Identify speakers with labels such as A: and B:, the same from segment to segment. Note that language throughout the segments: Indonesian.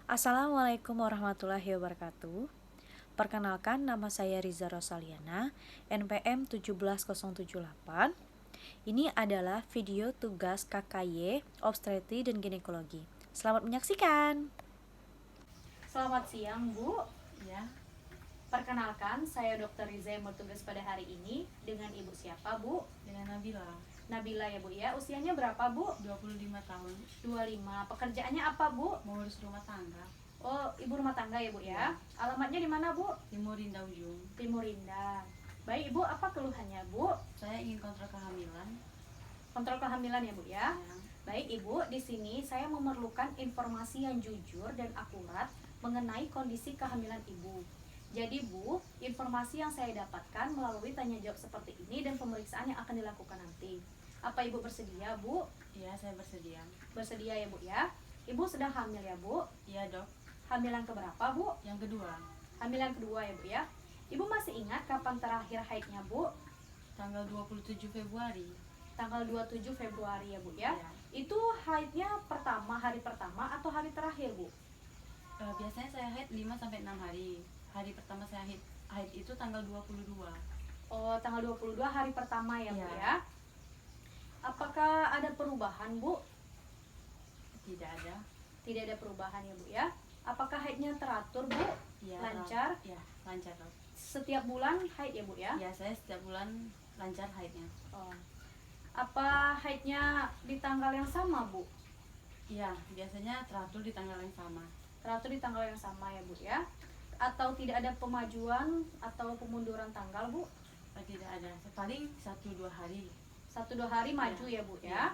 A: Assalamualaikum warahmatullahi wabarakatuh. Perkenalkan, nama saya Riza Rosaliana, NPM 17078. Ini adalah video tugas KKY Obstetri dan Ginekologi. Selamat menyaksikan. Selamat siang, Bu.
B: Ya,
A: Perkenalkan, saya Dr. Riza yang bertugas pada hari ini. Dengan Ibu siapa, Bu?
B: dengan Nabila,
A: Nabila ya, Bu ya. Usianya berapa, Bu?
B: 25 tahun,
A: 25. Pekerjaannya apa, Bu?
B: mengurus rumah tangga,
A: Oh, ibu rumah tangga ya, Bu ya. Alamatnya di mana, Bu?
B: Timur Indah Ujung.
A: Timur Indah. Baik, Ibu, apa keluhannya, Bu?
B: Saya ingin kontrol kehamilan.
A: Kontrol kehamilan ya, Bu ya.
B: Ya,
A: Baik, Ibu, di sini saya memerlukan informasi yang jujur dan akurat mengenai kondisi kehamilan Ibu. Jadi, Bu, informasi yang saya dapatkan melalui tanya jawab seperti ini dan pemeriksaan yang akan dilakukan nanti. Apa Ibu bersedia, Bu?
B: ya saya bersedia.
A: Bersedia ya, Bu ya. Ibu sedang hamil ya, Bu?
B: Iya dok,
A: Hamilan keberapa, Bu?
B: yang kedua,
A: Hamilan kedua ya, Bu ya. Ibu masih ingat kapan terakhir haidnya, Bu?
B: tanggal 27 Februari.
A: Tanggal 27 Februari ya, Bu ya.
B: Ya.
A: Itu haidnya hari pertama atau hari terakhir, Bu?
B: Biasanya saya haid 5-6 hari. Hari pertama saya haid itu tanggal 22.
A: Oh, tanggal 22 hari pertama ya, Bu
B: Iya.
A: ya. Apakah ada perubahan, Bu?
B: Tidak ada.
A: Tidak ada perubahan ya, Bu ya. Apakah haidnya teratur, Bu?
B: Ya,
A: Lancar?
B: Ya, lancar dok.
A: Setiap bulan haid ya, Bu ya?
B: Ya, saya setiap bulan lancar haidnya.
A: Oh. Apa haidnya di tanggal yang sama, Bu?
B: Iya, biasanya teratur di tanggal yang sama.
A: Teratur di tanggal yang sama ya, Bu ya. Atau tidak ada pemajuan atau pemunduran tanggal, Bu?
B: Tidak ada, paling 1-2 hari.
A: 1-2 hari maju ya, Bu ya.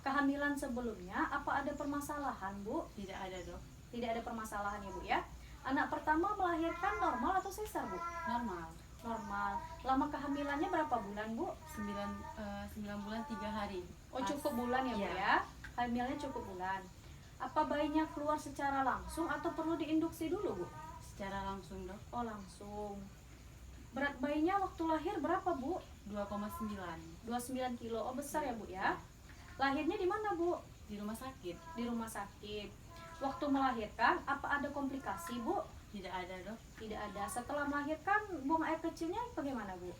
A: Kehamilan sebelumnya apa ada permasalahan, Bu?
B: Tidak ada dok.
A: Tidak ada permasalahan ya, Bu ya. Anak pertama melahirkan normal atau sesar, Bu?
B: Normal.
A: Normal. Lama kehamilannya berapa bulan, Bu?
B: 9 bulan 3 hari.
A: Oh, cukup bulan ya, Bu
B: Iya.
A: ya. Hamilnya cukup bulan. Apa bayinya keluar secara langsung atau perlu diinduksi dulu, Bu?
B: Secara langsung dok.
A: Oh, langsung. Berat bayinya waktu lahir berapa, Bu?
B: 2,9
A: 29 kilo. Oh, besar ya, Bu ya. Lahirnya di mana, Bu?
B: di rumah sakit.
A: Di rumah sakit. Waktu melahirkan apa ada komplikasi, Bu?
B: Tidak ada dok.
A: Tidak ada. Setelah melahirkan buang air kecilnya bagaimana, Bu?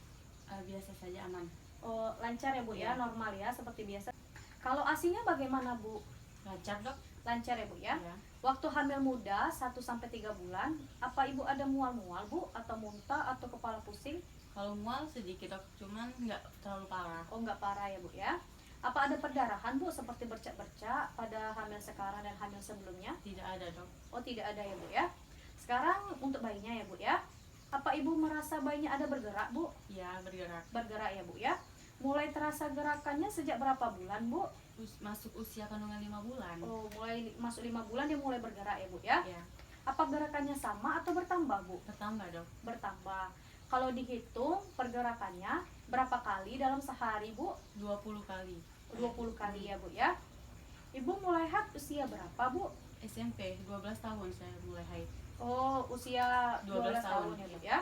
B: Biasa saja, aman.
A: Oh, lancar ya, Bu ya,
B: Iya.
A: normal ya seperti biasa. Kalau ASINya bagaimana, Bu?
B: Lancar dok.
A: Lancar ya, Bu ya.
B: Ya.
A: Waktu hamil muda 1-3 bulan, apa Ibu ada mual-mual, Bu, atau muntah atau kepala pusing?
B: Kalau mual sedikit dok, cuman nggak terlalu parah.
A: Oh, nggak parah ya, Bu ya. Apa ada perdarahan, Bu, seperti bercak-bercak pada hamil sekarang dan hamil sebelumnya?
B: Tidak ada dok.
A: Oh, tidak ada ya, Bu ya. Sekarang untuk bayinya ya, Bu ya. Apa Ibu merasa bayinya ada bergerak, Bu?
B: Ya, bergerak.
A: Bergerak ya, Bu ya. Mulai terasa gerakannya sejak berapa bulan, Bu?
B: Masuk usia kandungan 5 bulan.
A: Oh, mulai masuk 5 bulan dia mulai bergerak ya, Bu ya.
B: Ya,
A: Apa gerakannya sama atau bertambah, Bu?
B: bertambah dok.
A: Bertambah. Kalau dihitung pergerakannya berapa kali dalam sehari, Bu?
B: 20 kali.
A: 20 kali ya, Bu ya. Ibu mulai haid usia berapa, Bu?
B: SMP 12 tahun saya mulai haid.
A: Oh, usia 12 tahun ya, Bu ya.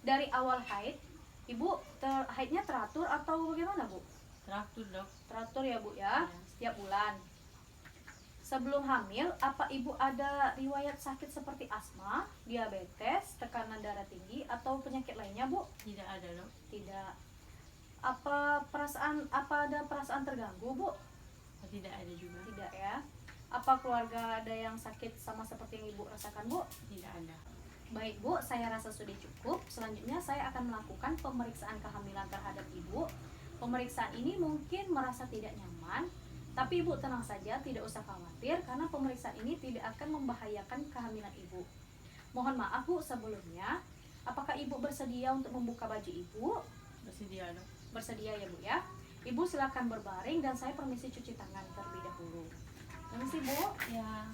A: Dari awal haid, Ibu haidnya teratur atau bagaimana, Bu?
B: Teratur dok.
A: Teratur ya, Bu ya,
B: Iya.
A: setiap bulan. Sebelum hamil, apa Ibu ada riwayat sakit seperti asma, diabetes, tekanan darah tinggi, atau penyakit lainnya, Bu?
B: Tidak ada dok.
A: Tidak. Apa ada perasaan terganggu, Bu?
B: Tidak ada juga.
A: Tidak ya. Apa keluarga ada yang sakit sama seperti yang Ibu rasakan, Bu?
B: Tidak ada.
A: Baik, Bu, saya rasa sudah cukup. Selanjutnya saya akan melakukan pemeriksaan kehamilan terhadap Ibu. Pemeriksaan ini mungkin merasa tidak nyaman, tapi Ibu tenang saja, tidak usah khawatir karena pemeriksaan ini tidak akan membahayakan kehamilan Ibu. Mohon maaf, Bu, sebelumnya. Apakah Ibu bersedia untuk membuka baju Ibu?
B: Bersedia dok.
A: Bersedia ya, Bu ya. Ibu silakan berbaring dan saya permisi cuci tangan terlebih dahulu. Permisi, Bu.
B: Ya.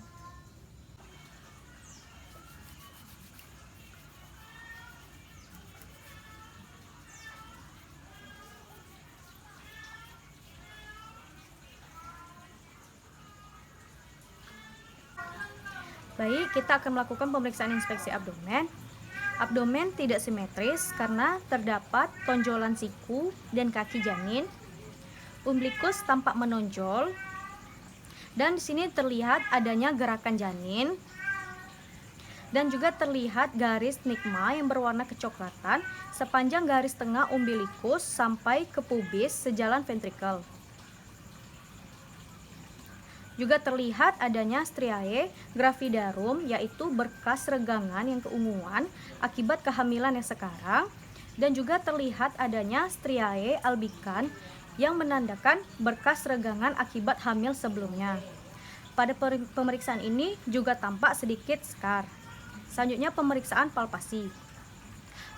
A: Baik, kita akan melakukan pemeriksaan inspeksi abdomen. Abdomen tidak simetris karena terdapat tonjolan siku dan kaki janin. Umbilikus tampak menonjol Dan di sini terlihat adanya gerakan janin dan juga terlihat garis stigma yang berwarna kecoklatan sepanjang garis tengah umbilikus sampai ke pubis sejalan ventrikel. Juga terlihat adanya striae gravidarum, yaitu berkas regangan yang keunguan akibat kehamilan yang sekarang, dan juga terlihat adanya striae albican yang menandakan berkas regangan akibat hamil sebelumnya. Pada pemeriksaan ini juga tampak sedikit skar. Selanjutnya pemeriksaan palpasi.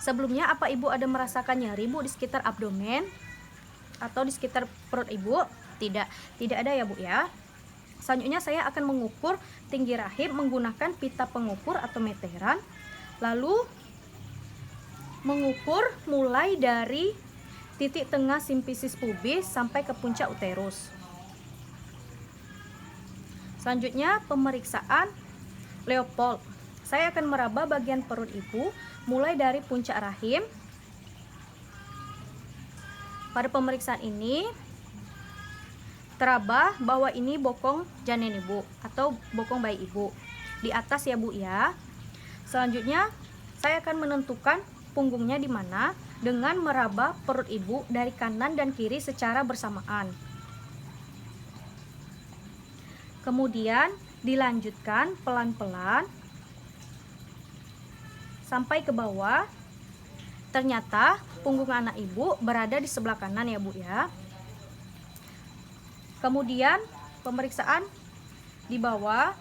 A: Sebelumnya, apa ibu ada merasakan nyeri bu di sekitar abdomen atau di sekitar perut ibu? Tidak ada ya bu ya. Selanjutnya saya akan mengukur tinggi rahim menggunakan pita pengukur atau meteran. Lalu mengukur mulai dari titik tengah simfisis pubis sampai ke puncak uterus. Selanjutnya pemeriksaan Leopold. Saya akan meraba bagian perut ibu mulai dari puncak rahim. Pada pemeriksaan ini teraba bahwa ini bokong janin ibu atau bokong bayi ibu. Di atas ya bu ya. Selanjutnya saya akan menentukan punggungnya di mana dengan meraba perut ibu dari kanan dan kiri secara bersamaan. Kemudian dilanjutkan pelan-pelan sampai ke bawah. Ternyata punggung anak ibu berada di sebelah kanan ya bu ya. Kemudian pemeriksaan di bawah.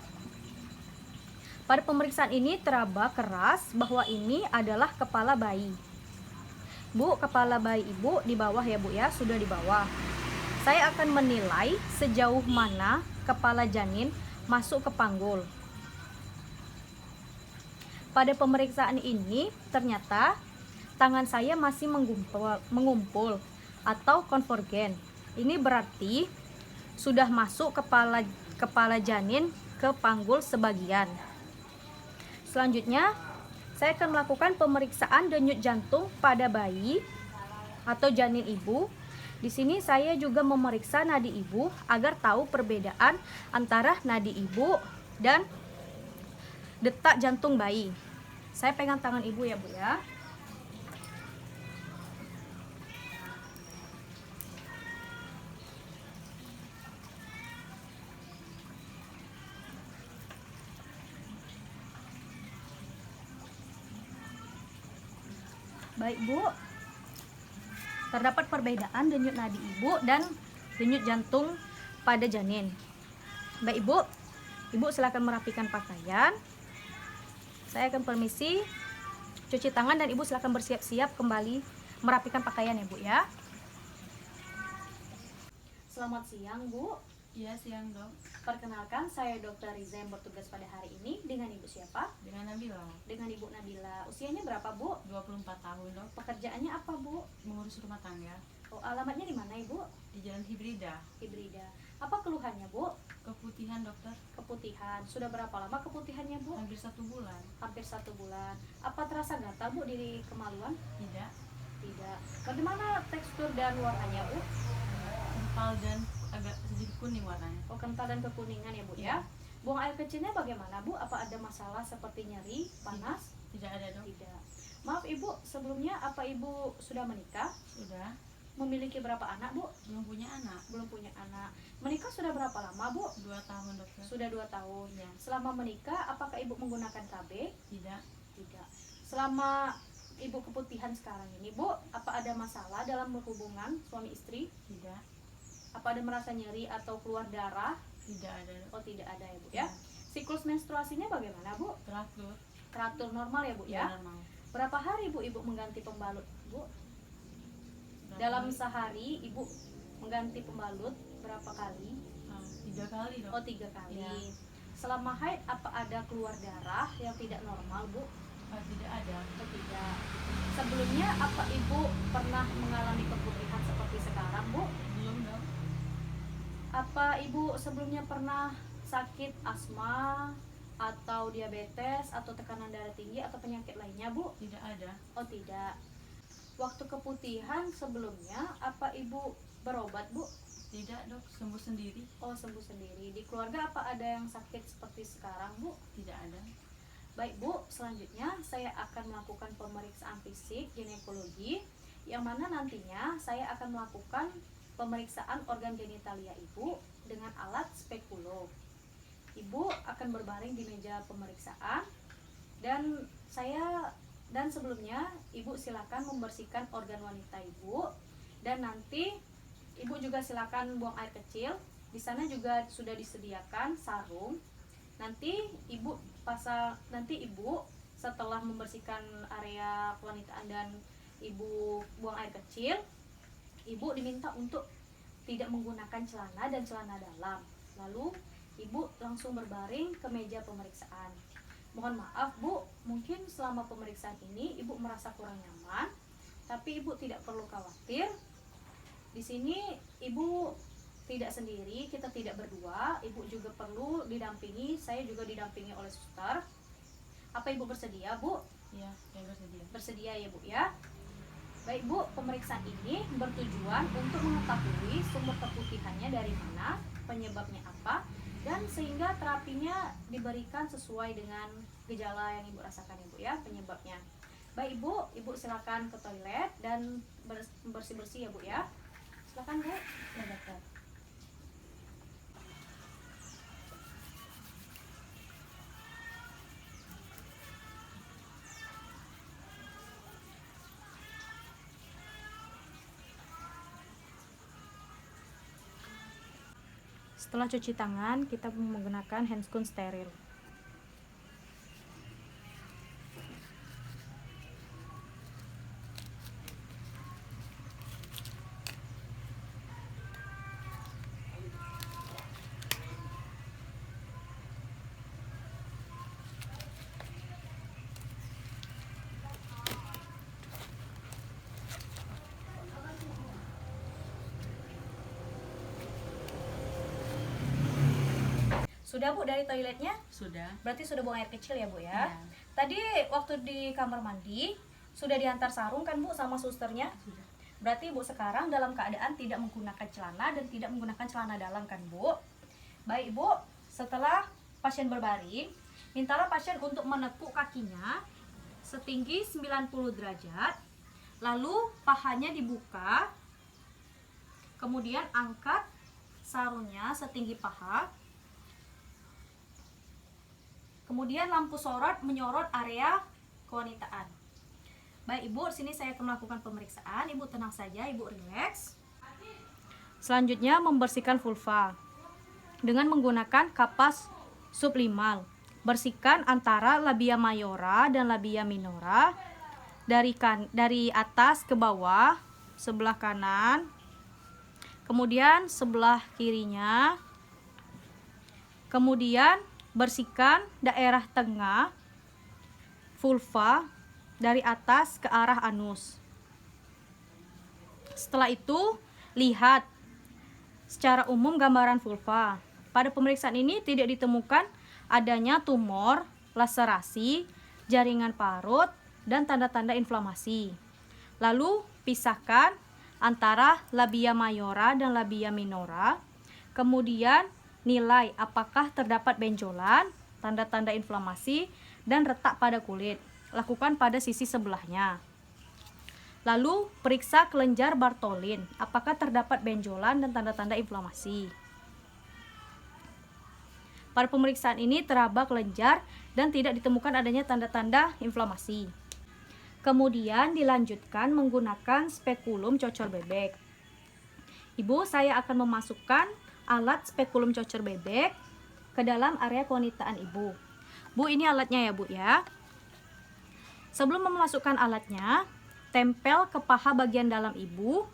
A: Pada pemeriksaan ini teraba keras bahwa ini adalah kepala bayi. Bu, kepala bayi ibu di bawah ya bu ya, sudah di bawah. Saya akan menilai sejauh mana kepala janin masuk ke panggul. Pada pemeriksaan ini ternyata tangan saya masih mengumpul atau konvergen. Ini berarti sudah masuk kepala janin ke panggul sebagian. Selanjutnya saya akan melakukan pemeriksaan denyut jantung pada bayi atau janin ibu. Di sini saya juga memeriksa nadi ibu agar tahu perbedaan antara nadi ibu dan detak jantung bayi. Saya pegang tangan ibu ya bu ya. Baik bu, terdapat perbedaan denyut nadi ibu dan denyut jantung pada janin. Baik ibu silakan merapikan pakaian. Saya akan permisi cuci tangan dan ibu silakan bersiap-siap kembali merapikan pakaian ya bu ya. Selamat siang bu.
B: Iya, siang dok.
A: Perkenalkan, saya Dr. Riza yang bertugas pada hari ini. Dengan ibu siapa?
B: Dengan Nabila.
A: Dengan ibu Nabila. Usianya berapa bu?
B: 24 tahun dok.
A: Pekerjaannya apa bu?
B: Mengurus rumah tangga
A: Oh, alamatnya di mana ibu?
B: di Jalan Hibrida.
A: Hibrida. Apa keluhannya bu?
B: Keputihan dokter.
A: Keputihan. Sudah berapa lama keputihannya bu?
B: Hampir 1 bulan.
A: Hampir 1 bulan. Apa terasa gatal bu di kemaluan?
B: Tidak.
A: Tidak. Bagaimana tekstur dan warnanya bu?
B: Kental dan agak sedikit kuning warnanya.
A: Oh, kental dan kekuningan ya bu ya. Buang air kecilnya bagaimana bu? Apa ada masalah seperti nyeri, panas?
B: Tidak ada dok.
A: Tidak. Maaf ibu, sebelumnya apa ibu sudah menikah?
B: Sudah.
A: Memiliki berapa anak bu?
B: Belum punya anak.
A: Belum punya anak. Menikah sudah berapa lama bu?
B: 2 tahun dokter.
A: Sudah 2 tahun.
B: Ya.
A: Selama menikah, apakah ibu menggunakan KB?
B: Tidak.
A: Tidak. Selama ibu keputihan sekarang ini bu, apa ada masalah dalam berhubungan suami istri?
B: Tidak.
A: Apa ada merasa nyeri atau keluar darah?
B: Tidak ada dok.
A: Oh, tidak ada ya bu ya. Siklus menstruasinya bagaimana bu?
B: Teratur.
A: Teratur normal ya bu ya.
B: Normal.
A: Berapa hari bu ibu mengganti pembalut bu?
B: Berapa
A: Dalam
B: kali?
A: sehari ibu mengganti pembalut berapa kali?
B: 3 kali dok.
A: Oh, 3 kali.
B: Ya.
A: Selama haid apa ada keluar darah yang tidak normal bu?
B: Tidak ada.
A: Oh, tidak. Sebelumnya apa ibu pernah mengalami keputihan seperti sekarang bu?
B: Belum dok.
A: Apa ibu sebelumnya pernah sakit asma atau diabetes atau tekanan darah tinggi atau penyakit lainnya bu?
B: Tidak ada.
A: Oh, tidak. Waktu keputihan sebelumnya apa ibu berobat bu?
B: Tidak dok, sembuh sendiri.
A: Oh, sembuh sendiri. Di keluarga apa ada yang sakit seperti sekarang, Bu?
B: Tidak ada.
A: Baik Bu, selanjutnya saya akan melakukan pemeriksaan fisik ginekologi, yang mana nantinya saya akan melakukan pemeriksaan organ genitalia Ibu dengan alat spekulum. Ibu akan berbaring di meja pemeriksaan, dan sebelumnya Ibu silakan membersihkan organ wanita Ibu, dan nanti Ibu juga silakan buang air kecil. Di sana juga sudah disediakan sarung. Nanti Ibu setelah membersihkan area kewanitaan dan Ibu buang air kecil, Ibu diminta untuk tidak menggunakan celana dan celana dalam. Lalu Ibu langsung berbaring ke meja pemeriksaan. Mohon maaf Bu, mungkin selama pemeriksaan ini Ibu merasa kurang nyaman, tapi Ibu tidak perlu khawatir. Di sini Ibu tidak sendiri, kita tidak berdua. Ibu juga perlu didampingi, saya juga didampingi oleh suster. Apa Ibu bersedia, Bu?
B: Iya, saya bersedia.
A: Bersedia ya, Bu ya. Baik Bu, pemeriksaan ini bertujuan untuk mengetahui sumber keputihannya dari mana, penyebabnya apa, dan sehingga terapinya diberikan sesuai dengan gejala yang Ibu rasakan ya, Bu ya, penyebabnya. Baik Ibu silakan ke toilet dan bersih-bersih ya, Bu ya. Silakan Bu.
B: Ya dokter.
A: Setelah cuci tangan, kita menggunakan handscoon steril. Sudah Bu dari toiletnya?
B: Sudah.
A: Berarti sudah buang air kecil ya Bu ya?
B: Iya.
A: Tadi waktu di kamar mandi sudah diantar sarung kan Bu sama susternya?
B: Sudah.
A: Berarti Ibu sekarang dalam keadaan tidak menggunakan celana dan tidak menggunakan celana dalam kan Bu? Baik Ibu, setelah pasien berbaring, mintalah pasien untuk menepuk kakinya setinggi 90 derajat. Lalu pahanya dibuka. Kemudian angkat sarungnya setinggi paha. Kemudian lampu sorot menyorot area kewanitaan. Baik Ibu, sini saya akan melakukan pemeriksaan. Ibu tenang saja, Ibu rileks. Selanjutnya membersihkan vulva dengan menggunakan kapas sublimal. Bersihkan antara labia mayora dan labia minora dari atas ke bawah, sebelah kanan, kemudian sebelah kirinya. Kemudian bersihkan daerah tengah vulva dari atas ke arah anus. Setelah itu, lihat secara umum gambaran vulva. Pada pemeriksaan ini tidak ditemukan adanya tumor, laserasi, jaringan parut, dan tanda-tanda inflamasi. Lalu, pisahkan antara labia mayora dan labia minora. Kemudian, nilai apakah terdapat benjolan, tanda-tanda inflamasi, dan retak pada kulit. Lakukan pada sisi sebelahnya. Lalu periksa kelenjar Bartholin, apakah terdapat benjolan dan tanda-tanda inflamasi. Pada pemeriksaan ini teraba kelenjar dan tidak ditemukan adanya tanda-tanda inflamasi. Kemudian dilanjutkan menggunakan spekulum cocor bebek. Ibu, saya akan memasukkan alat spekulum cocor bebek ke dalam area kewanitaan Ibu. Bu, ini alatnya ya Bu ya. Sebelum memasukkan alatnya, tempel ke paha bagian dalam Ibu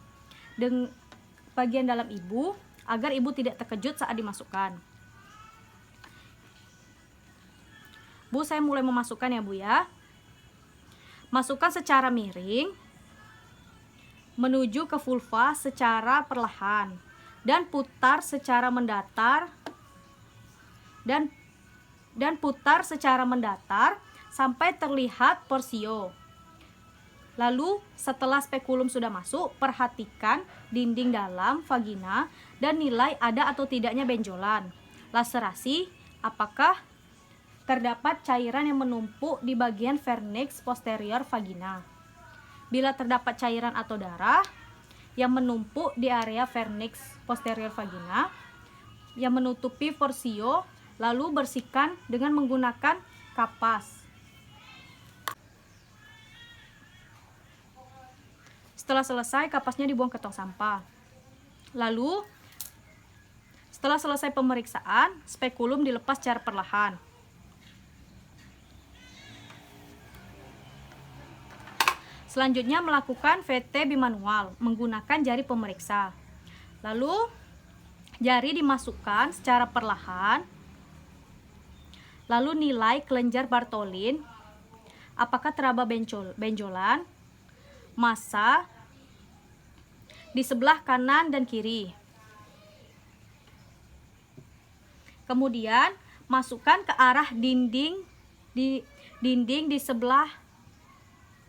A: agar Ibu tidak terkejut saat dimasukkan. Bu, saya mulai memasukkan ya Bu ya. Masukkan secara miring menuju ke vulva secara perlahan. Dan putar secara mendatar sampai terlihat porsio. Lalu setelah spekulum sudah masuk, perhatikan dinding dalam vagina dan nilai ada atau tidaknya benjolan. Laserasi, apakah terdapat cairan yang menumpuk di bagian vernix posterior vagina. Bila terdapat cairan atau darah yang menumpuk di area vernix posterior vagina yang menutupi porsio, lalu bersihkan dengan menggunakan kapas. Setelah selesai, kapasnya dibuang ke tong sampah. Lalu, setelah selesai pemeriksaan, spekulum dilepas secara perlahan. Selanjutnya melakukan VT bimanual menggunakan jari pemeriksa. Lalu, jari dimasukkan secara perlahan. Lalu nilai kelenjar Bartholin, apakah teraba benjolan, massa di sebelah kanan dan kiri. Kemudian masukkan ke arah dinding di sebelah,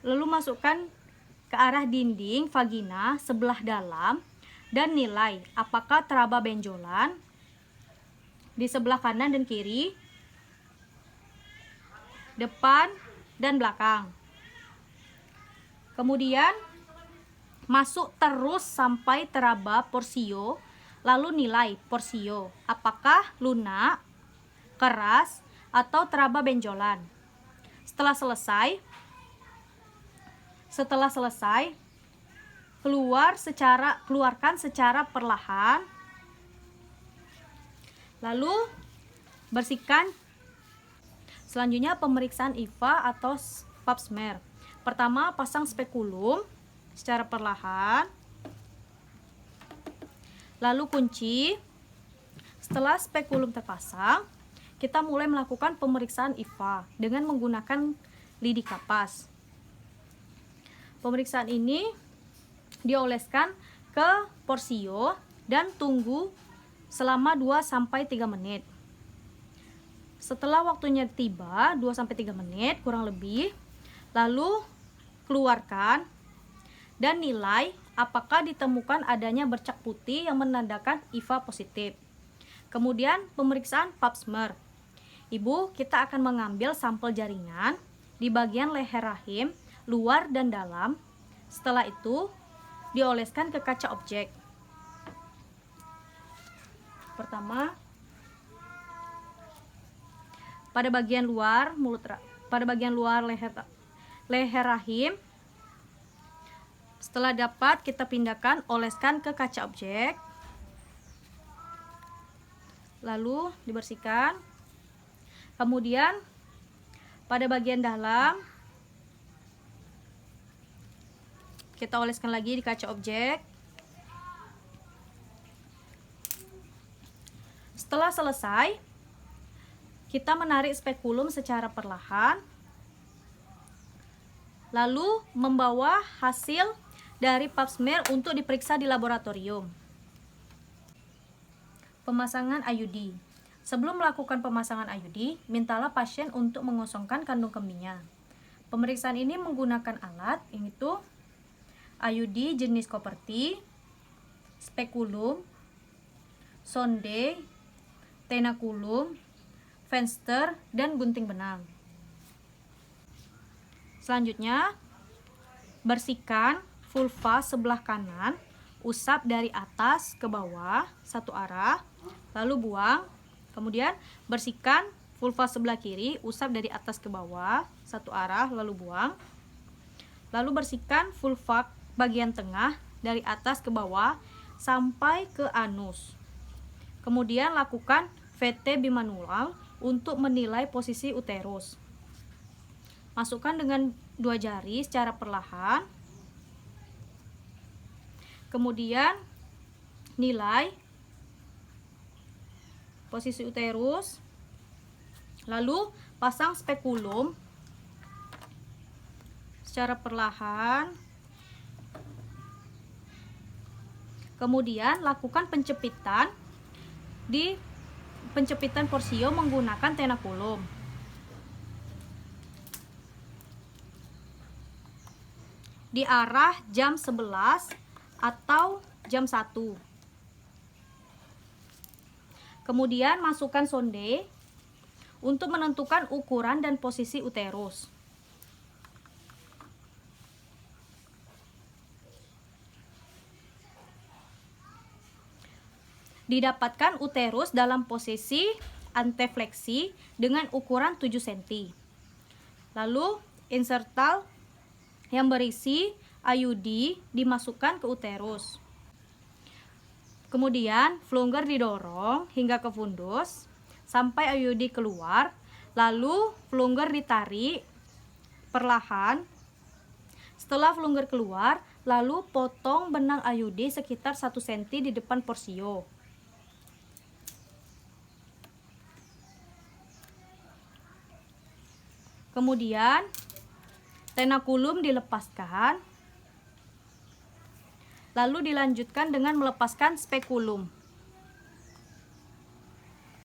A: lalu masukkan ke arah dinding vagina sebelah dalam dan nilai apakah teraba benjolan di sebelah kanan dan kiri, depan dan belakang. Kemudian masuk terus sampai teraba porsio, lalu nilai porsio apakah lunak, keras, atau teraba benjolan. Setelah selesai, keluarkan secara perlahan. Lalu bersihkan. Selanjutnya pemeriksaan IVA atau pap smear. Pertama, pasang spekulum secara perlahan. Lalu kunci. Setelah spekulum terpasang, kita mulai melakukan pemeriksaan IVA dengan menggunakan lidi kapas. Pemeriksaan ini dioleskan ke porsio dan tunggu selama 2-3 menit. Setelah waktunya tiba, 2-3 menit kurang lebih, lalu keluarkan dan nilai apakah ditemukan adanya bercak putih yang menandakan IVA positif. Kemudian pemeriksaan pap smear. Ibu, kita akan mengambil sampel jaringan di bagian leher rahim, luar dan dalam. Setelah itu, dioleskan ke kaca objek. Pertama, pada bagian luar leher rahim. Setelah dapat, kita pindahkan, oleskan ke kaca objek. Lalu dibersihkan. Kemudian pada bagian dalam kita oleskan lagi di kaca objek. Setelah selesai, kita menarik spekulum secara perlahan, lalu membawa hasil dari pap smear untuk diperiksa di laboratorium. Pemasangan IUD. Sebelum melakukan pemasangan IUD, mintalah pasien untuk mengosongkan kandung kemihnya. Pemeriksaan ini menggunakan alat, yaitu IUD jenis koperti, spekulum, sonde, tenakulum, Fenster, dan gunting benang. Selanjutnya, bersihkan vulva sebelah kanan, usap dari atas ke bawah satu arah, lalu buang. Kemudian bersihkan vulva sebelah kiri, usap dari atas ke bawah satu arah, lalu buang. Lalu bersihkan vulva bagian tengah dari atas ke bawah sampai ke anus. Kemudian lakukan VT bimanual untuk menilai posisi uterus. Masukkan dengan 2 jari secara perlahan. Kemudian nilai posisi uterus. Lalu pasang spekulum secara perlahan. Kemudian lakukan pencepitan di pencepitan porsio menggunakan tenakulum. Di arah jam 11 atau jam 1. Kemudian masukkan sonde untuk menentukan ukuran dan posisi uterus. Didapatkan uterus dalam posisi antefleksi dengan ukuran 7 cm. Lalu insertal yang berisi IUD dimasukkan ke uterus. Kemudian plunger didorong hingga ke fundus sampai IUD keluar, lalu plunger ditarik perlahan. Setelah plunger keluar, lalu potong benang IUD sekitar 1 cm di depan porsio. Kemudian tenakulum dilepaskan, lalu dilanjutkan dengan melepaskan spekulum.